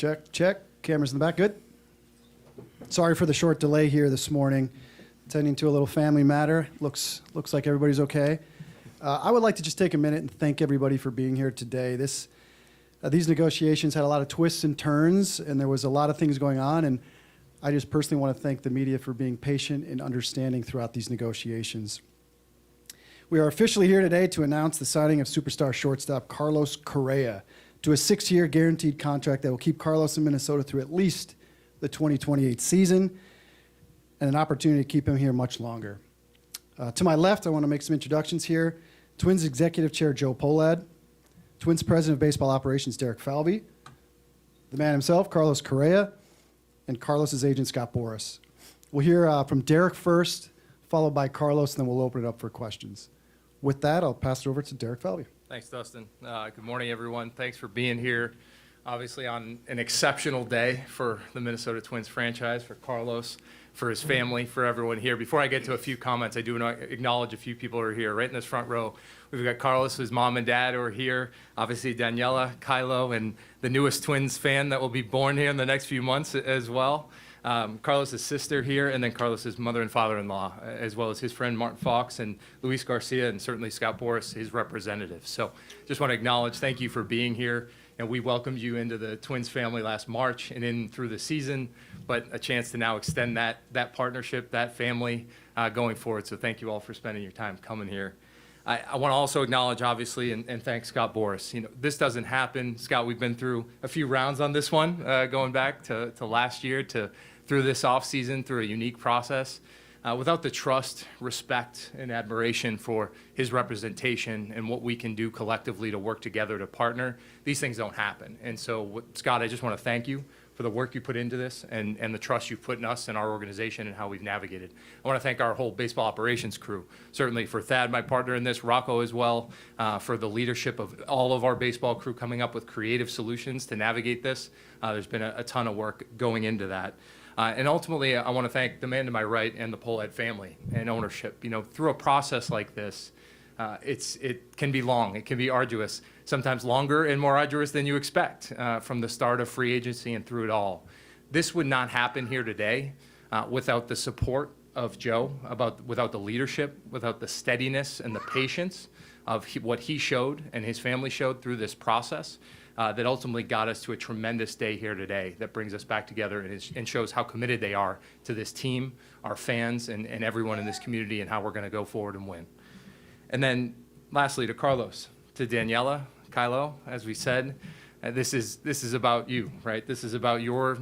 Check, check. Cameras in the back. Good. Sorry for the short delay here this morning. Attending to a little family matter. Looks like everybody's okay. I would like to just take a minute and thank everybody for being here today. These negotiations had a lot of twists and turns, and there was a lot of things going on, and I just personally want to thank the media for being patient and understanding throughout these negotiations. We are officially here today to announce the signing of superstar shortstop Carlos Correa to a 6-year guaranteed contract that will keep Carlos in Minnesota through at least the 2028 season, and an opportunity to keep him here much longer. To my left, I want to make some introductions here. Twins Executive Chair Joe Pohlad, Twins President of Baseball Operations Derek Falvey, the man himself, Carlos Correa, and Carlos's agent, Scott Boras. We'll hear from Derek first, followed by Carlos, and then we'll open it up for questions. With that, I'll pass it over to Derek Falvey. Thanks, Dustin. Good morning, everyone. Thanks for being here. Obviously on an exceptional day for the Minnesota Twins franchise, for Carlos, for his family, for everyone here. Before I get to a few comments, I do want to acknowledge a few people who are here. Right in this front row, we've got Carlos's mom and dad who are here. Obviously, Daniela, Kylo, and the newest Twins fan that will be born here in the next few months as well. Carlos's sister here, and then Carlos's mother and father-in-law, as well as his friend Martin Fox and Luis Garcia, and certainly Scott Boras, his representative. So just want to acknowledge, thank you for being here. And we welcomed you into the Twins family last March and in through the season, but a chance to now extend that partnership, that family going forward. So thank you all for spending your time coming here. I want to also acknowledge, obviously, and thank Scott Boras. You know, this doesn't happen. Scott, we've been through a few rounds on this one, going back to last year, through this offseason, through a unique process. Without the trust, respect, and admiration for his representation and what we can do collectively to work together to partner, these things don't happen. And so, Scott, I just want to thank you for the work you put into this and the trust you've put in us and our organization and how we've navigated. I want to thank our whole baseball operations crew, certainly for Thad, my partner in this, Rocco as well, for the leadership of all of our baseball crew coming up with creative solutions to navigate this. There's been a ton of work going into that. And ultimately, I want to thank the man to my right and the Pohlad family and ownership. You know, through a process like this, it can be long, it can be arduous, sometimes longer and more arduous than you expect from the start of free agency and through it all. This would not happen here today without the support of Joe, without the leadership, without the steadiness and the patience of what he showed and his family showed through this process. That ultimately got us to a tremendous day here today that brings us back together and shows how committed they are to this team, our fans, and everyone in this community and how we're going to go forward and win. And then lastly, to Carlos, to Daniela, Kylo, as we said, this is about you, right? This is about your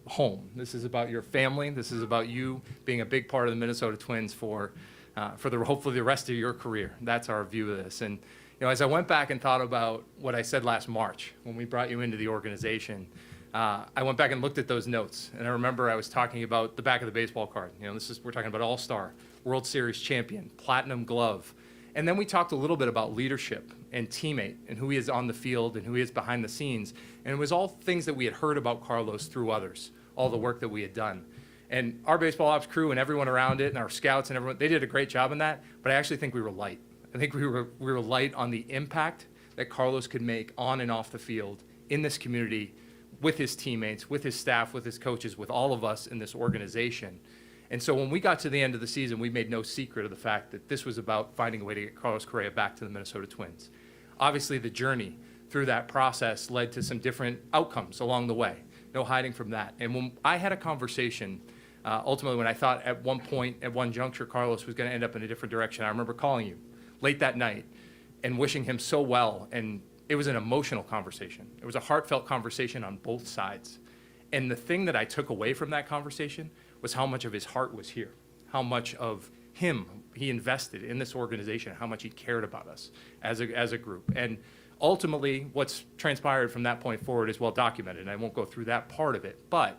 home. This is about your family. This is about you being a big part of the Minnesota Twins for hopefully the rest of your career. That's our view of this. And you know, as I went back and thought about what I said last March when we brought you into the organization, I went back and looked at those notes, and I remember I was talking about the back of the baseball card. You know, we're talking about All-Star, World Series champion, Platinum Glove, and then we talked a little bit about leadership and teammate and who he is on the field and who he is behind the scenes, and it was all things that we had heard about Carlos through others, all the work that we had done. And our baseball ops crew and everyone around it and our scouts and everyone, they did a great job in that, but I actually think we were light. I think we were light on the impact that Carlos could make on and off the field in this community with his teammates, with his staff, with his coaches, with all of us in this organization. And so when we got to the end of the season, we made no secret of the fact that this was about finding a way to get Carlos Correa back to the Minnesota Twins. Obviously, the journey through that process led to some different outcomes along the way. No hiding from that. And when I had a conversation, ultimately when I thought at one point, at one juncture, Carlos was going to end up in a different direction, I remember calling you late that night and wishing him so well. And it was an emotional conversation. It was a heartfelt conversation on both sides. And the thing that I took away from that conversation was how much of his heart was here, how much of him he invested in this organization, how much he cared about us as a group. And ultimately, what's transpired from that point forward is well documented, and I won't go through that part of it. But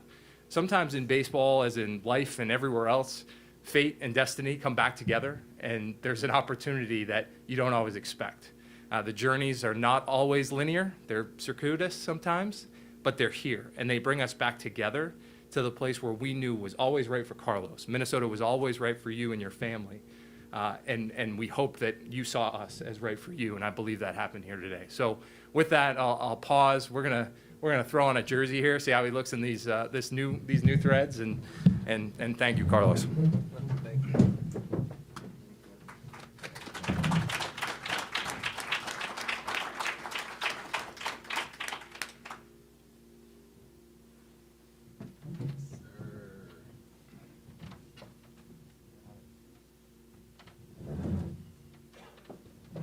sometimes in baseball, as in life and everywhere else, fate and destiny come back together, and there's an opportunity that you don't always expect. The journeys are not always linear. They're circuitous sometimes, but they're here, and they bring us back together to the place where we knew was always right for Carlos. Minnesota was always right for you and your family, and we hope that you saw us as right for you, and I believe that happened here today. So with that, I'll pause. We're gonna we're gonna throw on a jersey here, see how he looks in these new threads, and thank you, Carlos. Thank you.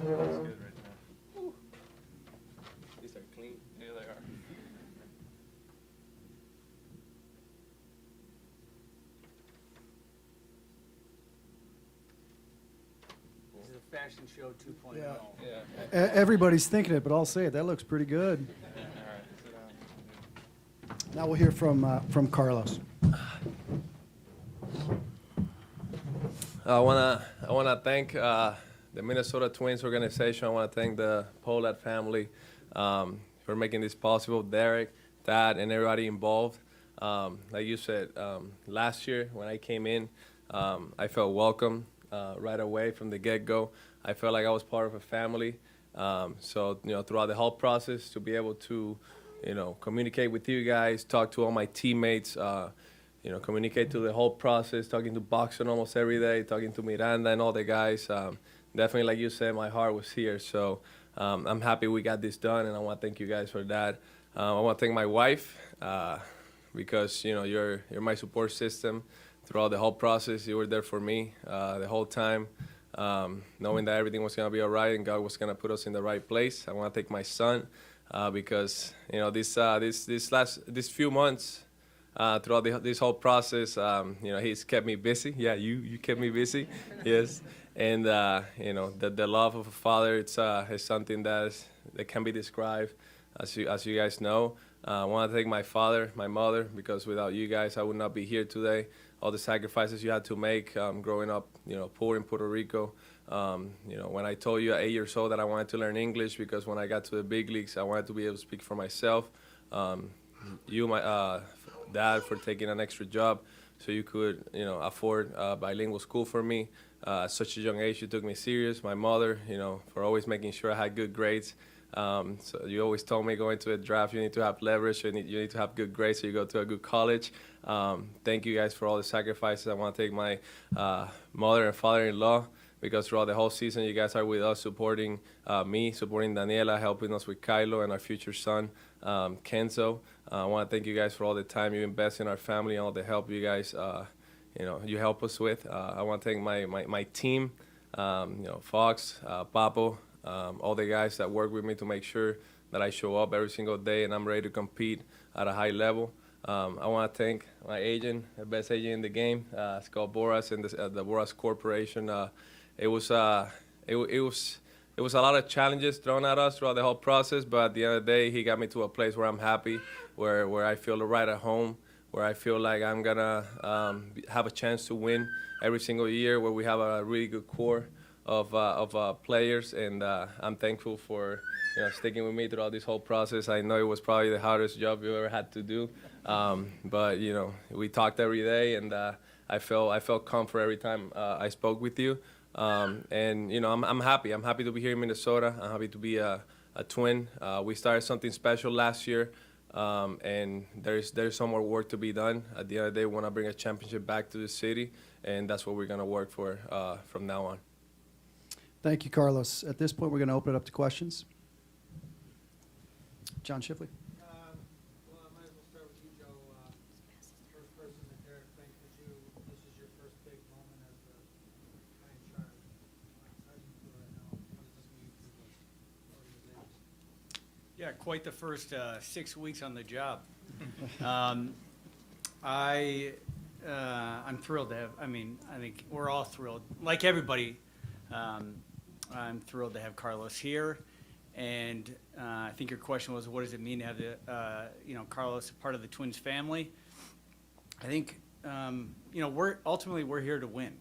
Looks good right now. These are clean. Yeah, they are. This is a fashion show 2.0. Yeah. Yeah. Everybody's thinking it, but I'll say it. That looks pretty good. All right. Sit down. Now we'll hear from Carlos. I wanna thank the Minnesota Twins organization. I wanna thank the Pollard family for making this possible. Derek, Dad, and everybody involved. Like you said, last year when I came in, I felt welcome right away from the get-go. I felt like I was part of a family. So throughout the whole process, to be able to communicate with you guys, talk to all my teammates. Communicate through the whole process, talking to Boxer almost every day, talking to Miranda and all the guys. Definitely, like you said, my heart was here. So I'm happy we got this done, and I want to thank you guys for that. I want to thank my wife because you're my support system throughout the whole process. You were there for me the whole time, knowing that everything was gonna be all right and God was gonna put us in the right place. I want to thank my son because these few months. Throughout this whole process, he's kept me busy. Yeah, you kept me busy. Yes, and the love of a father, it's something that can be described, as you guys know. I want to thank my father, my mother, because without you guys, I would not be here today. All the sacrifices you had to make growing up, poor in Puerto Rico. When I told you at 8 years old that I wanted to learn English because when I got to the big leagues, I wanted to be able to speak for myself. My Dad, for taking an extra job so you could afford bilingual school for me. At such a young age, you took me serious. My mother, for always making sure I had good grades. So you always told me going to a draft, you need to have leverage, you need to have good grades so you go to a good college. Thank you guys for all the sacrifices. I want to thank my mother and father-in-law because throughout the whole season, you guys are with us, supporting me, supporting Daniela, helping us with Kylo and our future son, Kenzo. I want to thank you guys for all the time you invest in our family and all the help you guys, you help us with. I want to thank my team, Fox, Papo, all the guys that work with me to make sure that I show up every single day and I'm ready to compete at a high level. I want to thank my agent, the best agent in the game. It's called Boras and the Boras Corporation. It was a lot of challenges thrown at us throughout the whole process, but at the end of the day, he got me to a place where I'm happy, where I feel right at home, where I feel like I'm gonna have a chance to win every single year, where we have a really good core of players, and I'm thankful for sticking with me throughout this whole process. I know it was probably the hardest job you ever had to do, but we talked every day, and I felt comfort every time I spoke with you. And I'm happy. I'm happy to be here in Minnesota. I'm happy to be a Twin. We started something special last year, and there's some more work to be done. At the end of the day, we want to bring a championship back to the city, and that's what we're going to work for from now on. Thank you, Carlos. At this point, we're going to open it up to questions. John Shipley. Well, I might as well start with you, Joe. First person that Derek thanked was you. This is your first big moment as the guy in charge. How do you feel right now? What does this mean for the organization? Yeah, quite the first 6 weeks on the job. I'm thrilled to have, I think we're all thrilled. Like everybody, I'm thrilled to have Carlos here. And I think your question was, what does it mean to have Carlos a part of the Twins family? I think, we're here to win.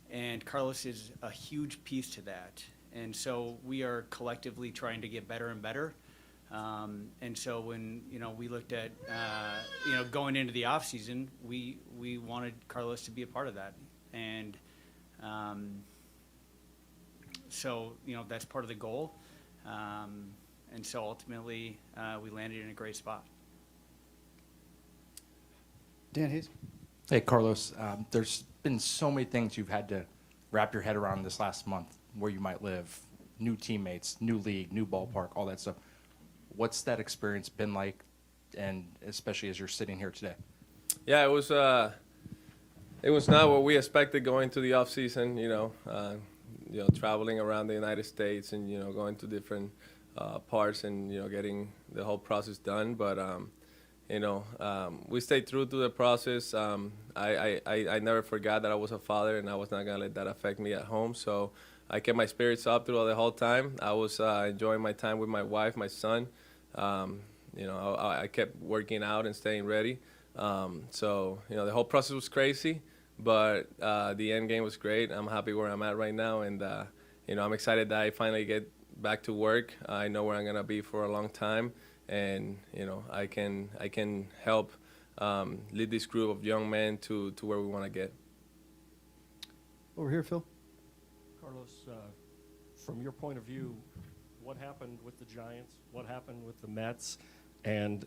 And Carlos is a huge piece to that. And so we are collectively trying to get better and better. And so when, we looked at, going into the off season, we wanted Carlos to be a part of that. And so, that's part of the goal. And so ultimately, we landed in a great spot. Dan Hayes. Hey, Carlos. There's been so many things you've had to wrap your head around this last month, where you might live, new teammates, new league, new ballpark, all that stuff. What's that experience been like, and especially as you're sitting here today? Yeah, it was not what we expected going to the off season. Traveling around the United States and going to different parts and getting the whole process done. But we stayed true to the process. I never forgot that I was a father, and I was not gonna let that affect me at home. So I kept my spirits up throughout the whole time. I was enjoying my time with my wife, my son. I kept working out and staying ready. The whole process was crazy, but the end game was great. I'm happy where I'm at right now, and I'm excited that I finally get back to work. I know where I'm gonna be for a long time, and I can help lead this group of young men to where we want to get. Over here, Phil. Carlos, from your point of view, what happened with the Giants? What happened with the Mets? And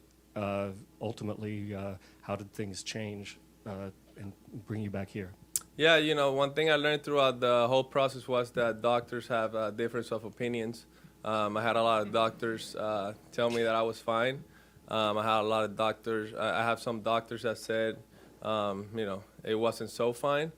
ultimately, how did things change and bring you back here? Yeah, one thing I learned throughout the whole process was that doctors have a difference of opinions. I had a lot of doctors tell me that I was fine. I had a lot of doctors. I have some doctors that said, it wasn't so fine.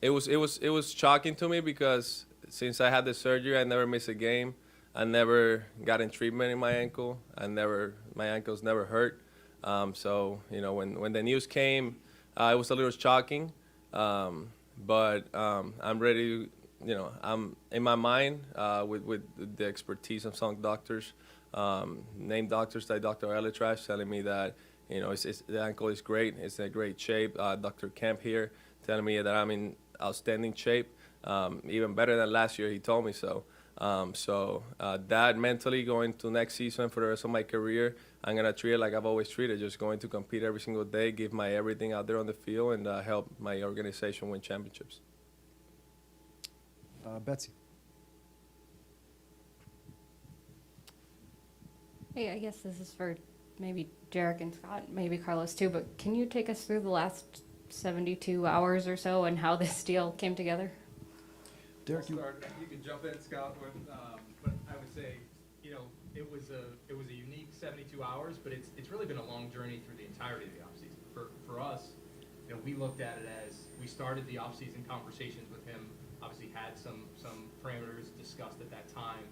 It was shocking to me because since I had the surgery, I never missed a game. I never got in treatment in my ankle. My ankles never hurt. When the news came, it was a little shocking. But I'm ready. I'm in my mind with the expertise of some doctors, named doctors like Dr. Elitrash telling me that the ankle is great. It's in great shape. Dr. Kemp here telling me that I'm in outstanding shape, even better than last year. He told me so. That mentally going to next season for the rest of my career, I'm gonna treat it like I've always treated, just going to compete every single day, give my everything out there on the field, and help my organization win championships. Betsy. Hey, I guess this is for maybe Derek and Scott, maybe Carlos too, but can you take us through the last 72 hours or so and how this deal came together? Derek, You can jump in, Scott, but I would say, it was a unique 72 hours, but it's really been a long journey through the entirety of the offseason. For us, we looked at it as we started the offseason conversations with him, obviously had some parameters discussed at that time.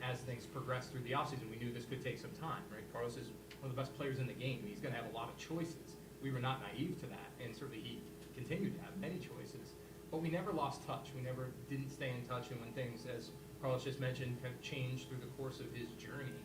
As things progressed through the offseason, we knew this could take some time, right? Carlos is one of the best players in the game. He's going to have a lot of choices. We were not naive to that, and certainly he continued to have many choices. But we never lost touch. We never didn't stay in touch. And when things, as Carlos just mentioned, have changed through the course of his journey,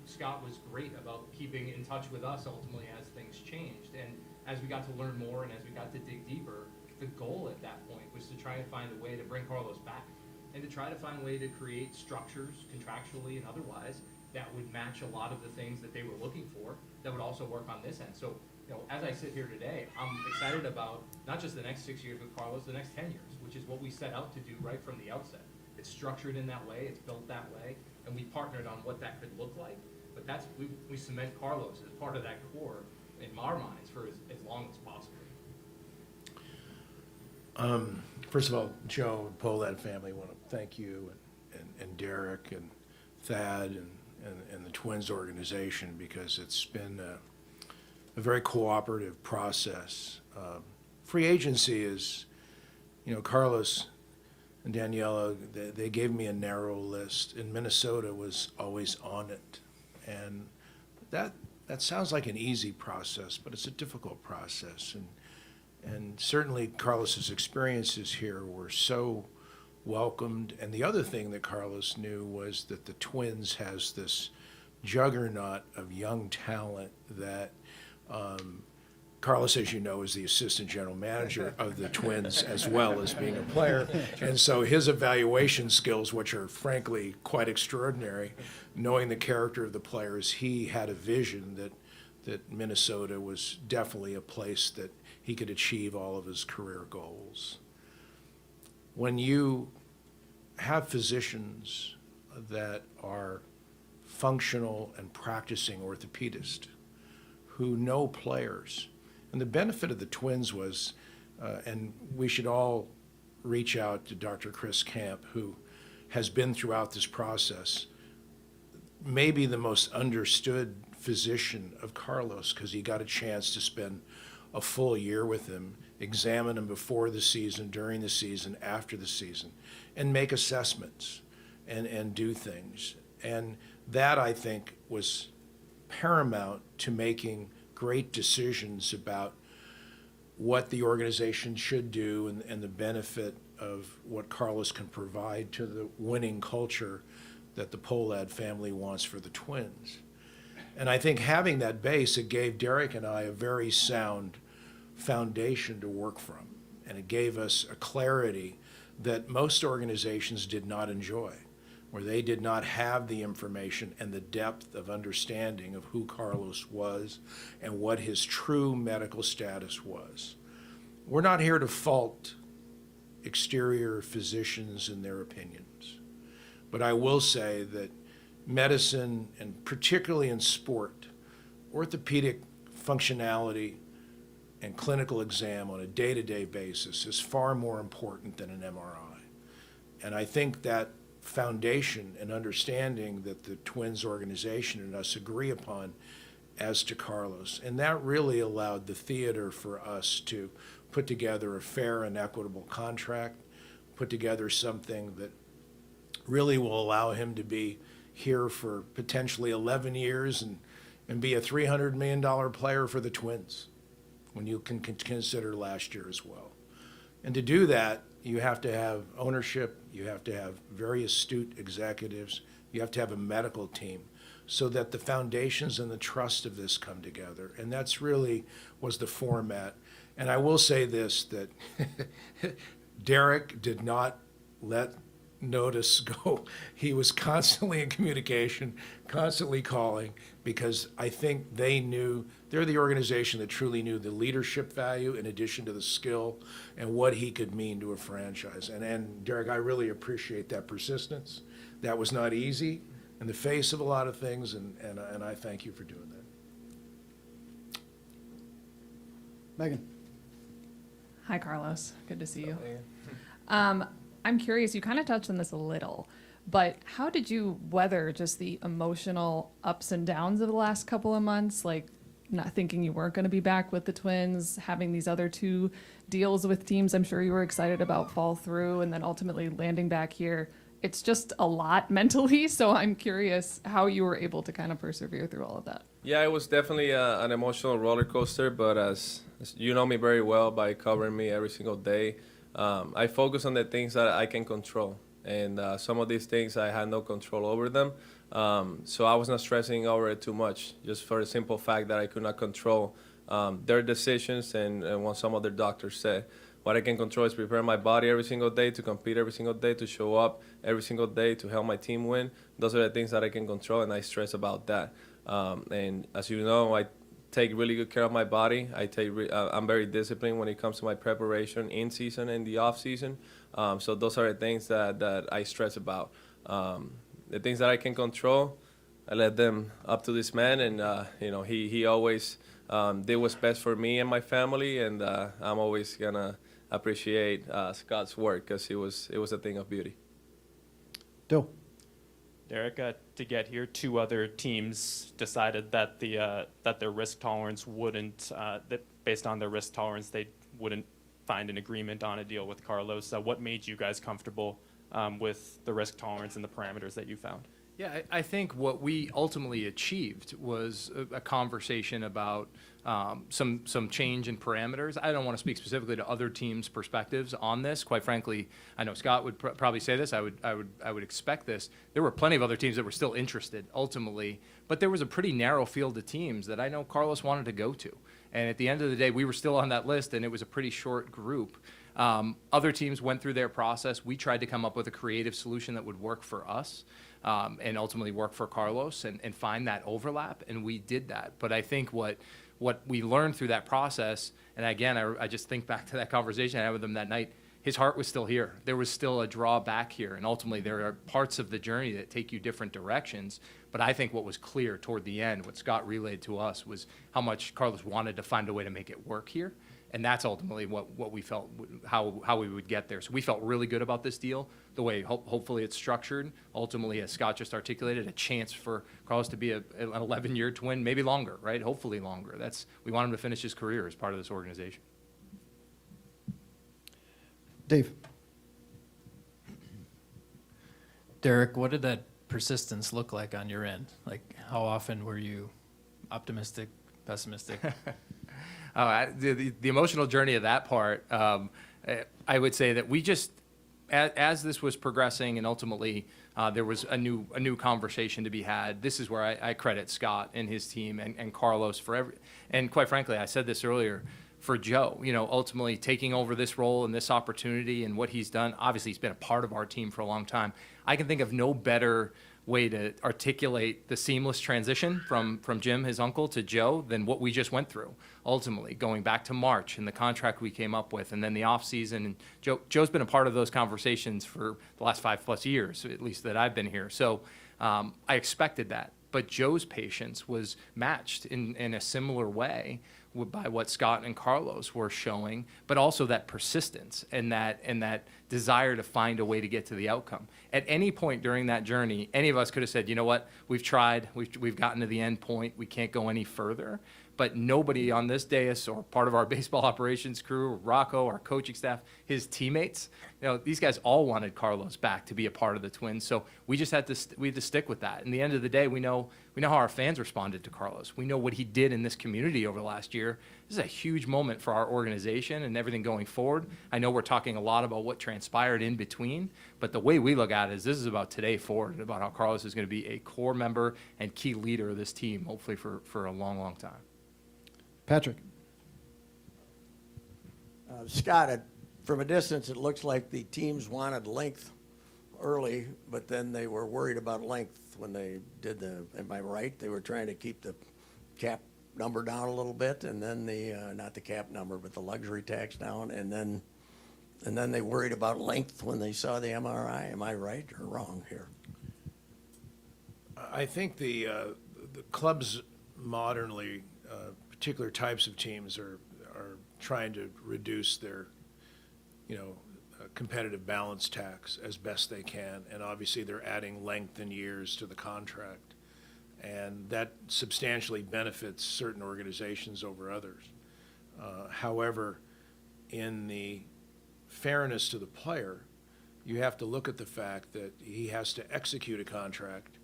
Scott was great about keeping in touch with us ultimately as things changed. And as we got to learn more and as we got to dig deeper, the goal at that point was to try and find a way to bring Carlos back and to try to find a way to create structures, contractually and otherwise, that would match a lot of the things that they were looking for that would also work on this end. So, as I sit here today, I'm excited about not just the next 6 years with Carlos, the next 10 years, which is what we set out to do right from the outset. It's structured in that way, it's built that way, and we partnered on what that could look like. But we cement Carlos as part of that core in our minds for as long as possible. First of all, Joe and Polad family want to thank you and Derek and Thad and the Twins organization, because it's been a very cooperative process. Free agency is, Carlos and Daniela, they gave me a narrow list, and Minnesota was always on it. And that sounds like an easy process, but it's a difficult process. And certainly Carlos's experiences here were so welcomed. And the other thing that Carlos knew was that the Twins has this juggernaut of young talent that Carlos, as you know, is the assistant general manager of the Twins as well as being a player. And so his evaluation skills, which are frankly quite extraordinary, knowing the character of the players, he had a vision that Minnesota was definitely a place that he could achieve all of his career goals. When you have physicians that are functional and practicing orthopedists who know players. And the benefit of the Twins was, and we should all reach out to Dr. Chris Camp, who has been throughout this process, maybe the most understood physician of Carlos, because he got a chance to spend a full year with him, examine him before the season, during the season, after the season, and make assessments and do things. And that, I think, was paramount to making great decisions about what the organization should do and the benefit of what Carlos can provide to the winning culture that the Pohlad family wants for the Twins. And I think having that base, it gave Derek and I a very sound foundation to work from. And it gave us a clarity that most organizations did not enjoy, where they did not have the information and the depth of understanding of who Carlos was and what his true medical status was. We're not here to fault exterior physicians and their opinions. But I will say that medicine, and particularly in sport, orthopedic functionality and clinical exam on a day-to-day basis is far more important than an MRI. And I think that foundation and understanding that the Twins organization and us agree upon as to Carlos, and that really allowed the theater for us to put together a fair and equitable contract, put together something that really will allow him to be here for potentially 11 years and be a $300 million player for the Twins when you can consider last year as well. And to do that, you have to have ownership, you have to have very astute executives, you have to have a medical team so that the foundations and the trust of this come together. And that's really was the format. And I will say this, that Derek did not let notice go. He was constantly in communication, constantly calling, because I think they knew, they're the organization that truly knew the leadership value in addition to the skill and what he could mean to a franchise. And Derek, I really appreciate that persistence. That was not easy in the face of a lot of things, and I thank you for doing that. Megan. Hi, Carlos. Good to see you. I'm curious, you kind of touched on this a little, but how did you weather just the emotional ups and downs of the last couple of months? Like not thinking you weren't going to be back with the Twins, having these other two deals with teams I'm sure you were excited about fall through, and then ultimately landing back here. It's just a lot mentally, so I'm curious how you were able to kind of persevere through all of that. Yeah, it was definitely an emotional roller coaster, but as you know me very well by covering me every single day, I focus on the things that I can control. And some of these things I had no control over them. So I was not stressing over it too much, just for the simple fact that I could not control their decisions and what some other doctors said. What I can control is prepare my body every single day to compete every single day, to show up every single day, to help my team win. Those are the things that I can control, and I stress about that. And as you know, I take really good care of my body. I'm very disciplined when it comes to my preparation in season and the off season. So those are the things that I stress about. The things that I can control, I let them up to this man, and he always did what's best for me and my family, and I'm always gonna appreciate Scott's work because it was a thing of beauty. Dill. Derek, to get here, two other teams decided that that their risk tolerance wouldn't, that based on their risk tolerance, they wouldn't find an agreement on a deal with Carlos. What made you guys comfortable with the risk tolerance and the parameters that you found? Yeah, I think what we ultimately achieved was a conversation about some change in parameters. I don't want to speak specifically to other teams' perspectives on this. Quite frankly, I know Scott would probably say this. I would expect this. There were plenty of other teams that were still interested ultimately, but there was a pretty narrow field of teams that I know Carlos wanted to go to. And at the end of the day, we were still on that list, and it was a pretty short group. Other teams went through their process. We tried to come up with a creative solution that would work for us. And ultimately work for Carlos and find that overlap, and we did that. But I think what we learned through that process, and again, I just think back to that conversation I had with him that night, his heart was still here. There was still a drawback here, and ultimately there are parts of the journey that take you different directions, But I think what was clear toward the end, what Scott relayed to us, was how much Carlos wanted to find a way to make it work here. And that's ultimately what we felt, how we would get there. So we felt really good about this deal, the way hopefully it's structured. Ultimately, as Scott just articulated, a chance for Carlos to be an 11-year Twin, maybe longer, right? Hopefully longer. We want him to finish his career as part of this organization. Dave. Derek, what did that persistence look like on your end? Like, how often were you optimistic, pessimistic? The emotional journey of that part, I would say that we just, as this was progressing and ultimately there was a new conversation to be had, this is where I credit Scott and his team and Carlos and quite frankly, I said this earlier, for Joe, ultimately taking over this role and this opportunity and what he's done. Obviously, he's been a part of our team for a long time. I can think of no better way to articulate the seamless transition from Jim, his uncle, to Joe than what we just went through. Ultimately, going back to March and the contract we came up with, and then the offseason. And Joe's been a part of those conversations for the last 5+ years, at least that I've been here. So I expected that. But Joe's patience was matched in a similar way by what Scott and Carlos were showing, but also that persistence and that desire to find a way to get to the outcome. At any point during that journey, any of us could have said, you know what, we've tried, we've gotten to the end point, we can't go any further. But nobody on this dais or part of our baseball operations crew, Rocco, our coaching staff, his teammates, these guys all wanted Carlos back to be a part of the Twins. So we just had to stick with that. And the end of the day, we know how our fans responded to Carlos. We know what he did in this community over the last year. This is a huge moment for our organization and everything going forward. I know we're talking a lot about what transpired in between, but the way we look at it is this is about today forward, about how Carlos is going to be a core member and key leader of this team, hopefully for a long, long time. Patrick. Scott, from a distance, it looks like the teams wanted length early, but then they were worried about length when they did am I right? They were trying to keep the cap number down a little bit, and then not the cap number, but the luxury tax down, and then they worried about length when they saw the MRI. Am I right or wrong here? I think the clubs modernly, particular types of teams are trying to reduce their, competitive balance tax as best they can, and obviously they're adding length and years to the contract, and that substantially benefits certain organizations over others. However, in the fairness to the player, you have to look at the fact that he has to execute a contract,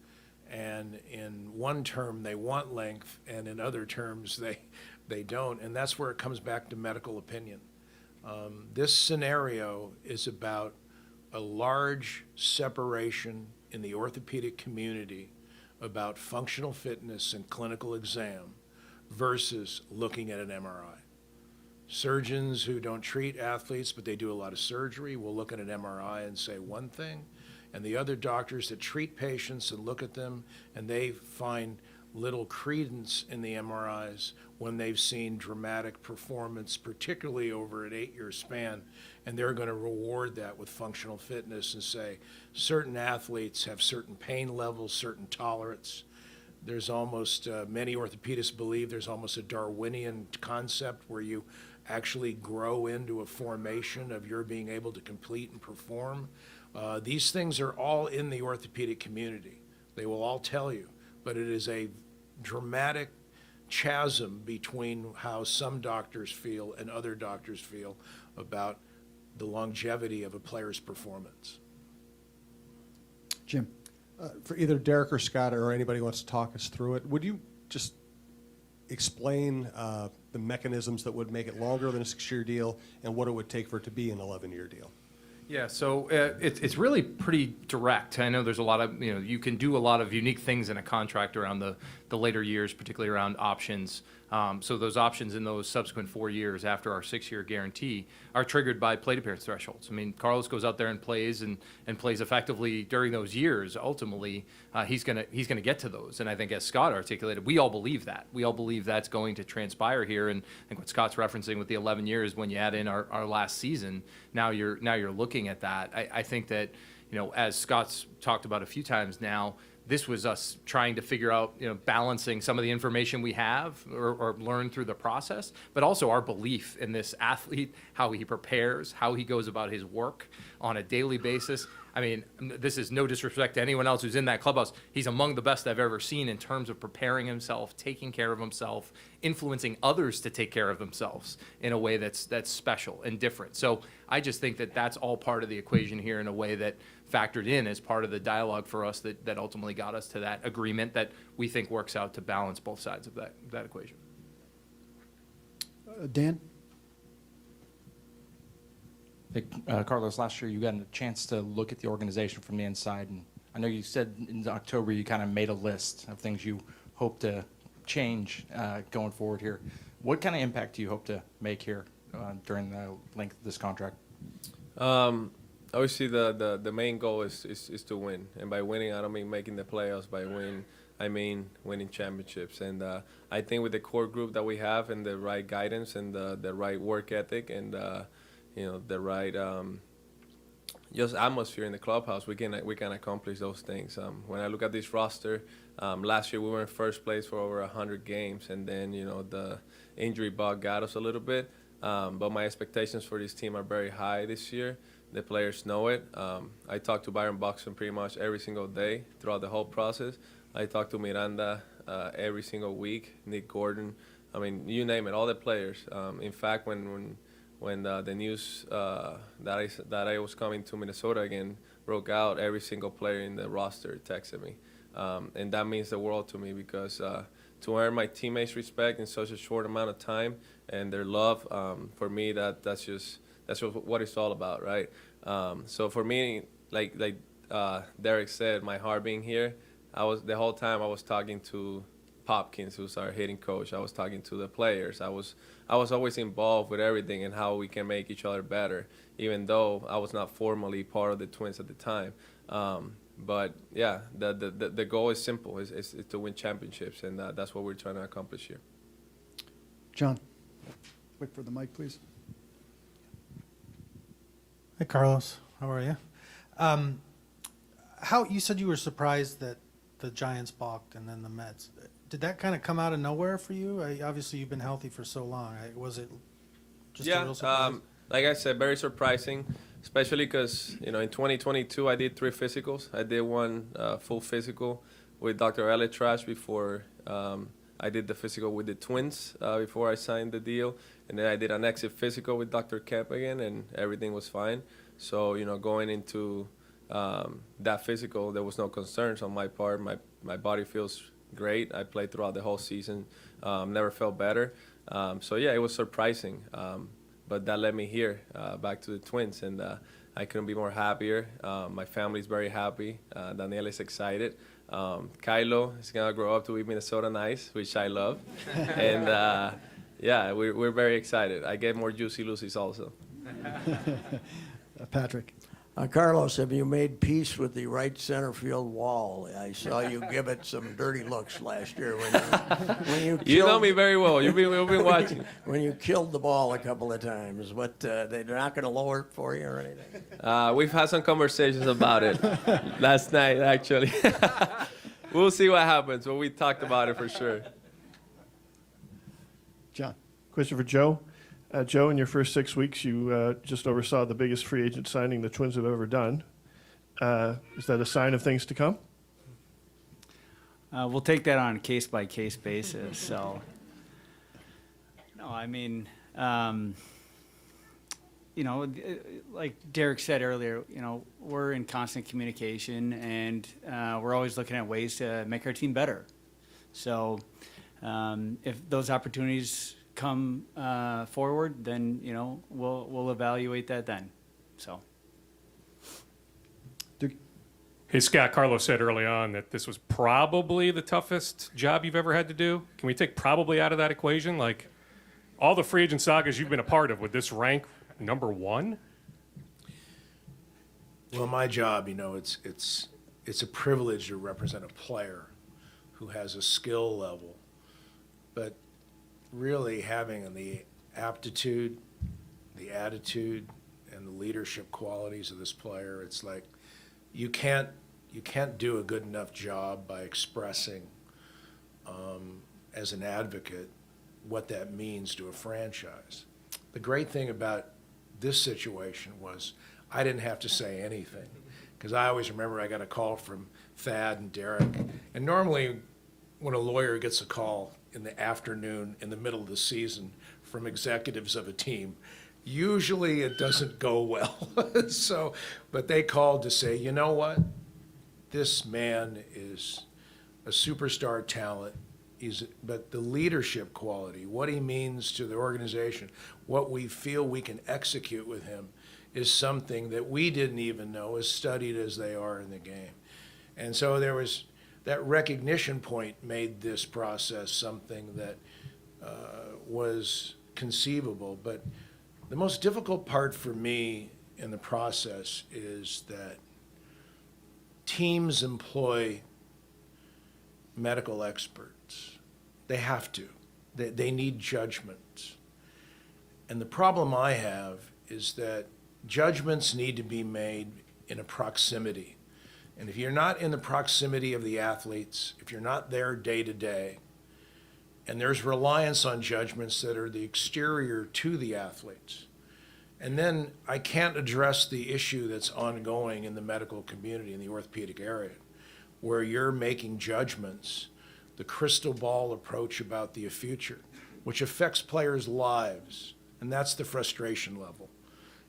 and in one term they want length, and in other terms they don't, and that's where it comes back to medical opinion. This scenario is about a large separation in the orthopedic community about functional fitness and clinical exam versus looking at an MRI. Surgeons who don't treat athletes, but they do a lot of surgery, will look at an MRI and say one thing, and the other doctors that treat patients and look at them, and they find little credence in the MRIs when they've seen dramatic performance, particularly over an 8-year span, and they're going to reward that with functional fitness and say certain athletes have certain pain levels, certain tolerance. There's almost, many orthopedists believe there's almost a Darwinian concept where you actually grow into a formation of your being able to complete and perform. These things are all in the orthopedic community. They will all tell you, but it is a dramatic chasm between how some doctors feel and other doctors feel about the longevity of a player's performance. Jim. For either Derek or Scott or anybody who wants to talk us through it, would you just explain the mechanisms that would make it longer than a 6-year deal and what it would take for it to be an 11-year deal? Yeah, so it's really pretty direct. I know there's a lot of, you can do a lot of unique things in a contract around the later years, particularly around options. So those options in those subsequent 4 years after our 6-year guarantee are triggered by plate appearance thresholds. I mean, Carlos goes out there and plays and plays effectively during those years. Ultimately, he's gonna get to those. And I think as Scott articulated, we all believe that. We all believe that's going to transpire here. And I think what Scott's referencing with the 11 years, when you add in our last season, now you're looking at that. I think that, as Scott's talked about a few times now, this was us trying to figure out, balancing some of the information we have or learn through the process, but also our belief in this athlete, how he prepares, how he goes about his work on a daily basis. I mean, this is no disrespect to anyone else who's in that clubhouse. He's among the best I've ever seen in terms of preparing himself, taking care of himself, influencing others to take care of themselves in a way that's special and different. So I just think that that's all part of the equation here in a way that factored in as part of the dialogue for us that ultimately got us to that agreement that we think works out to balance both sides of that equation. Dan? Carlos, last year you got a chance to look at the organization from the inside, and I know you said in October you kind of made a list of things you hope to change going forward here. What kind of impact do you hope to make here during the length of this contract? Obviously, the main goal is to win, and by winning, I don't mean making the playoffs. By win, I mean winning championships. And I think with the core group that we have, and the right guidance, and the right work ethic, and the right just atmosphere in the clubhouse, we can accomplish those things. When I look at this roster, last year we were in first place for over 100 games, and then the injury bug got us a little bit. But my expectations for this team are very high this year. The players know it. I talk to Byron Buxton pretty much every single day throughout the whole process. I talk to Miranda every single week, Nick Gordon. I mean, you name it, all the players. In fact, when the news that I was coming to Minnesota again broke out, every single player in the roster texted me. And that means the world to me, because to earn my teammates' respect in such a short amount of time and their love, for me, that's just what it's all about, right? So for me, like Derek said, my heart being here, the whole time I was talking to Popkins, who's our hitting coach. I was talking to the players. I was always involved with everything and how we can make each other better, even though I was not formally part of the Twins at the time. But yeah, the goal is simple: is to win championships, and that's what we're trying to accomplish here. John, wait for the mic, please. Hey, Carlos. How are you? How you said you were surprised that the Giants balked and then the Mets. Did that kind of come out of nowhere for you? Obviously, you've been healthy for so long. Was it just a real surprise? Like I said, very surprising, especially because, in 2022, I did 3 physicals. I did one full physical with Dr. Elitrash before I did the physical with the Twins before I signed the deal. And then I did an exit physical with Dr. Kemp again, and everything was fine. So, going into that physical, there was no concerns on my part. My body feels great. I played throughout the whole season. Never felt better. So, yeah, it was surprising. But that led me here, back to the Twins, and I couldn't be more happier. My family's very happy. Danielle is excited. Kylo is going to grow up to be Minnesota nice, which I love. And, yeah, we're very excited. I get more juicy Lucy's also. Patrick. Carlos, have you made peace with the right center field wall? I saw you give it some dirty looks last year when you You know me very well. You've been watching. When you killed the ball a couple of times. But they're not going to lower it for you or anything? We've had some conversations about it last night, actually. We'll see what happens, but we talked about it for sure. John. Question for Joe. Joe, in your first 6 weeks, you just oversaw the biggest free agent signing the Twins have ever done. Is that a sign of things to come? We'll take that on a case-by-case basis. So, no, I mean, like Derek said earlier, we're in constant communication, and we're always looking at ways to make our team better. So, if those opportunities come forward, then we'll evaluate that then. So. Hey, Scott, Carlos said early on that this was probably the toughest job you've ever had to do. Can we take probably out of that equation? Like, all the free agent sagas you've been a part of, would this rank number 1? Well, my job, it's a privilege to represent a player who has a skill level, but really having the aptitude, the attitude, and the leadership qualities of this player, it's like you can't you can't do a good enough job by expressing as an advocate what that means to a franchise. The great thing about this situation was I didn't have to say anything, because I always remember I got a call from Thad and Derek, and normally when a lawyer gets a call in the afternoon in the middle of the season from executives of a team, usually it doesn't go well. So, but they called to say, you know what? This man is a superstar talent. But the leadership quality, what he means to the organization, what we feel we can execute with him is something that we didn't even know, as studied as they are in the game. And so there was that recognition point made this process something that was conceivable. But the most difficult part for me in the process is that teams employ medical experts. They have to. They need judgment. And the problem I have is that judgments need to be made in a proximity. And if you're not in the proximity of the athletes, if you're not there day to day, and there's reliance on judgments that are the exterior to the athletes, and then I can't address the issue that's ongoing in the medical community, in the orthopedic area, where you're making judgments, the crystal ball approach about the future, which affects players' lives. And that's the frustration level,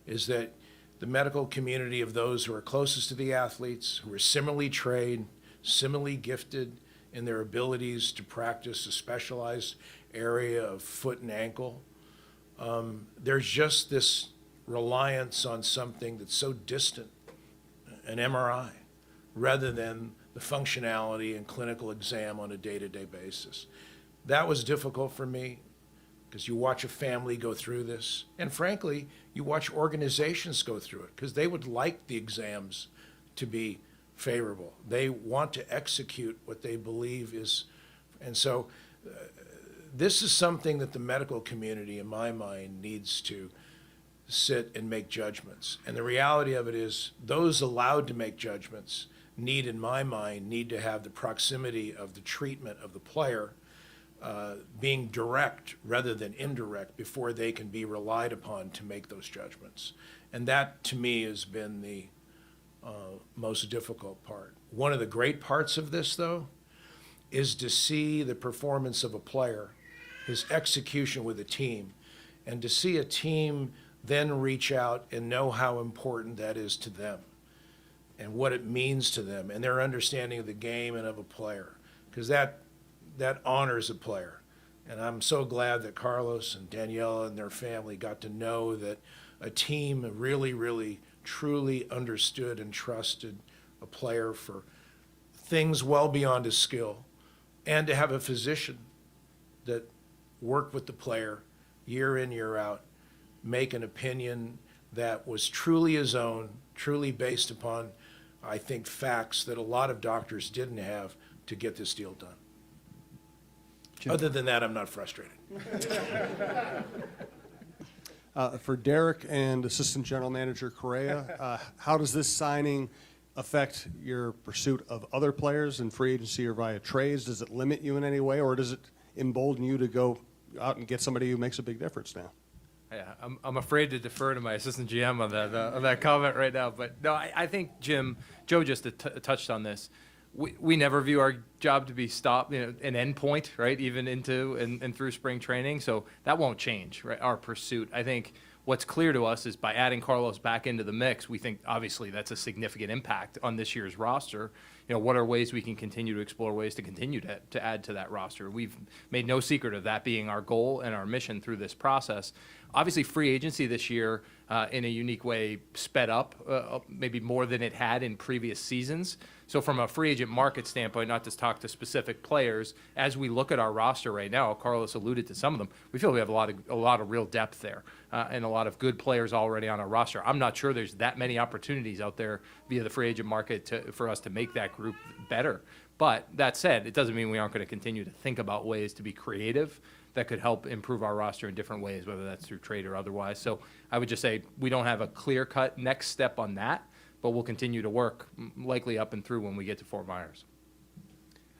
is that the medical community of those who are closest to the athletes, who are similarly trained, similarly gifted in their abilities to practice a specialized area of foot and ankle, there's just this reliance on something that's so distant, an MRI, rather than the functionality and clinical exam on a day-to-day basis. That was difficult for me, because you watch a family go through this, and frankly, you watch organizations go through it, because they would like the exams to be favorable. They want to execute what they believe is, and so this is something that the medical community, in my mind, needs to sit and make judgments. And the reality of it is, those allowed to make judgments need, in my mind, need to have the proximity of the treatment of the player being direct rather than indirect before they can be relied upon to make those judgments. And that, to me, has been the most difficult part. One of the great parts of this, though, is to see the performance of a player, his execution with a team, and to see a team then reach out and know how important that is to them and what it means to them and their understanding of the game and of a player, because that honors a player. And I'm so glad that Carlos and Daniela and their family got to know that a team really, really, truly understood and trusted a player for things well beyond his skill, and to have a physician that worked with the player year in, year out, make an opinion that was truly his own, truly based upon, I think, facts that a lot of doctors didn't have to get this deal done. Jim. Other than that, I'm not frustrated. For Derek and Assistant General Manager Correa, how does this signing affect your pursuit of other players in free agency or via trades? Does it limit you in any way, or does it embolden you to go out and get somebody who makes a big difference now? Yeah, I'm afraid to defer to my assistant GM on that comment right now. But no, I think Joe just touched on this. We never view our job to be an end point, right? Even into and through spring training. So that won't change, right? Our pursuit. I think what's clear to us is by adding Carlos back into the mix, we think obviously that's a significant impact on this year's roster. You know, what are ways we can continue to explore ways to continue to add to that roster? We've made no secret of that being our goal and our mission through this process. Obviously, free agency this year, in a unique way, sped up, maybe more than it had in previous seasons. So from a free agent market standpoint, not to talk to specific players, as we look at our roster right now, Carlos alluded to some of them, we feel we have a lot of real depth there, and a lot of good players already on our roster. I'm not sure there's that many opportunities out there via the free agent market for us to make that group better. But that said, it doesn't mean we aren't going to continue to think about ways to be creative that could help improve our roster in different ways, whether that's through trade or otherwise. So I would just say we don't have a clear-cut next step on that, but we'll continue to work likely up and through when we get to Fort Myers.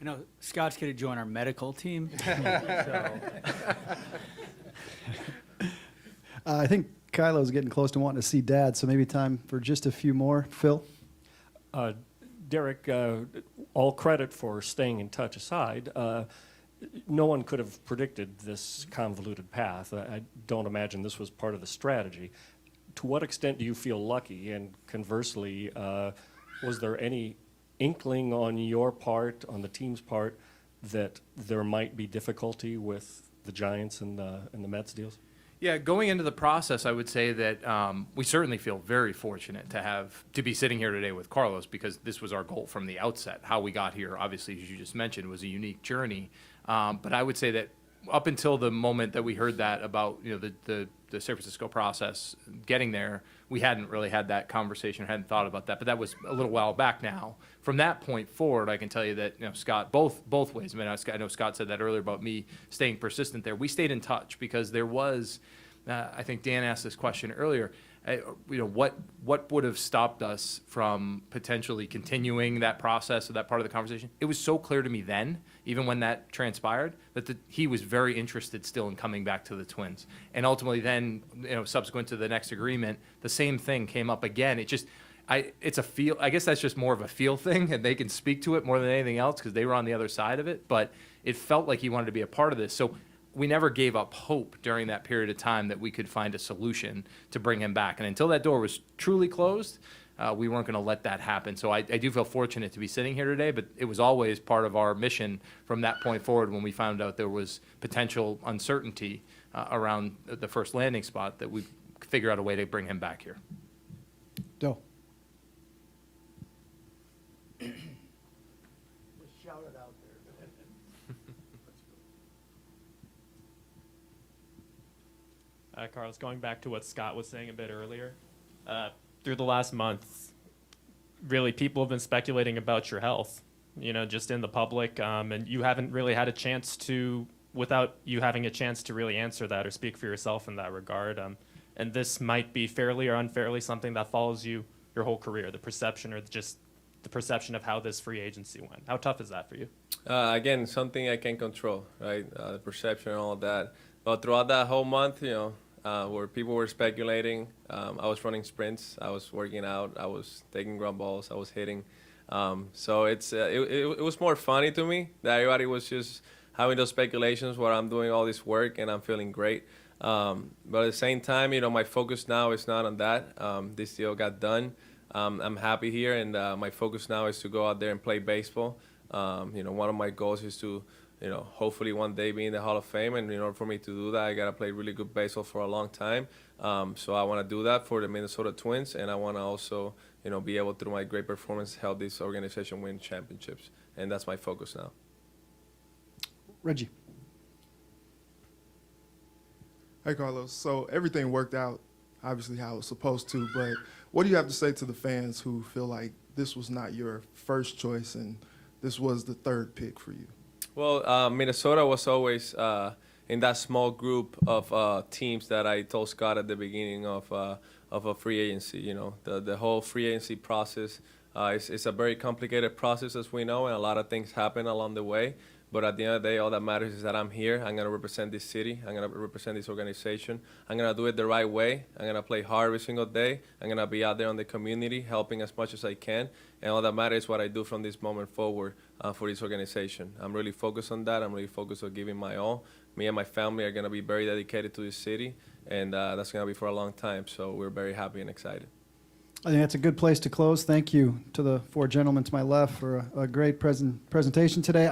I know Scott's going to join our medical team. So. I think Kylo's getting close to wanting to see Dad, so maybe time for just a few more. Phil? Derek, all credit for staying in touch aside, no one could have predicted this convoluted path. I don't imagine this was part of the strategy. To what extent do you feel lucky? And conversely, was there any inkling on your part, on the team's part, that there might be difficulty with the Giants and the Mets deals? Yeah, going into the process, I would say that we certainly feel very fortunate to be sitting here today with Carlos, because this was our goal from the outset. How we got here, obviously, as you just mentioned, was a unique journey. But I would say that up until the moment that we heard that about the San Francisco process getting there, we hadn't really had that conversation, hadn't thought about that. But that was a little while back now. From that point forward, I can tell you that Scott, both ways. I mean, I know Scott said that earlier about me staying persistent there. We stayed in touch because there was, I think Dan asked this question earlier. What would have stopped us from potentially continuing that process or that part of the conversation? It was so clear to me then, even when that transpired, that he was very interested still in coming back to the Twins. And ultimately then, subsequent to the next agreement, the same thing came up again. It's a feel, I guess that's just more of a feel thing, and they can speak to it more than anything else because they were on the other side of it. But it felt like he wanted to be a part of this. So we never gave up hope during that period of time that we could find a solution to bring him back. And until that door was truly closed, we weren't going to let that happen. So I do feel fortunate to be sitting here today, but it was always part of our mission from that point forward when we found out there was potential uncertainty around the first landing spot that we figure out a way to bring him back here. Doe. Just shout it out there. Carlos, going back to what Scott was saying a bit earlier, through the last month, really people have been speculating about your health, just in the public, and you haven't really had a chance to, without you having a chance to really answer that or speak for yourself in that regard. And this might be fairly or unfairly something that follows you your whole career, the perception or just the perception of how this free agency went. How tough is that for you? Again, something I can't control, right? The perception and all of that. But throughout that whole month, where people were speculating, I was running sprints, I was working out, I was taking ground balls, I was hitting. So it was more funny to me that everybody was just having those speculations where I'm doing all this work and I'm feeling great. But at the same time, my focus now is not on that. This deal got done. I'm happy here, and my focus now is to go out there and play baseball. One of my goals is to hopefully one day be in the Hall of Fame. And in order for me to do that, I got to play really good baseball for a long time. So I want to do that for the Minnesota Twins. And I want to also, be able to, through my great performance, help this organization win championships. And that's my focus now. Reggie. Hey, Carlos. So everything worked out, obviously, how it was supposed to. But what do you have to say to the fans who feel like this was not your first choice and this was the third pick for you? Well, Minnesota was always in that small group of teams that I told Scott at the beginning of a free agency. The whole free agency process is a very complicated process, as we know, and a lot of things happen along the way. But at the end of the day, all that matters is that I'm here. I'm going to represent this city. I'm going to represent this organization. I'm going to do it the right way. I'm going to play hard every single day. I'm going to be out there in the community, helping as much as I can. And all that matters is what I do from this moment forward for this organization. I'm really focused on that. I'm really focused on giving my all. Me and my family are going to be very dedicated to this city, and that's going to be for a long time. So we're very happy and excited. I think that's a good place to close. Thank you to the four gentlemen to my left for a great presentation today.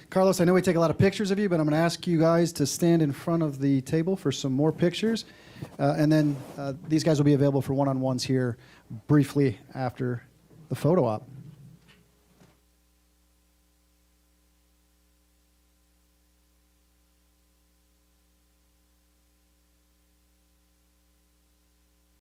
Carlos, I know we take a lot of pictures of you, but I'm going to ask you guys to stand in front of the table for some more pictures. And then these guys will be available for one-on-ones here briefly after the photo op.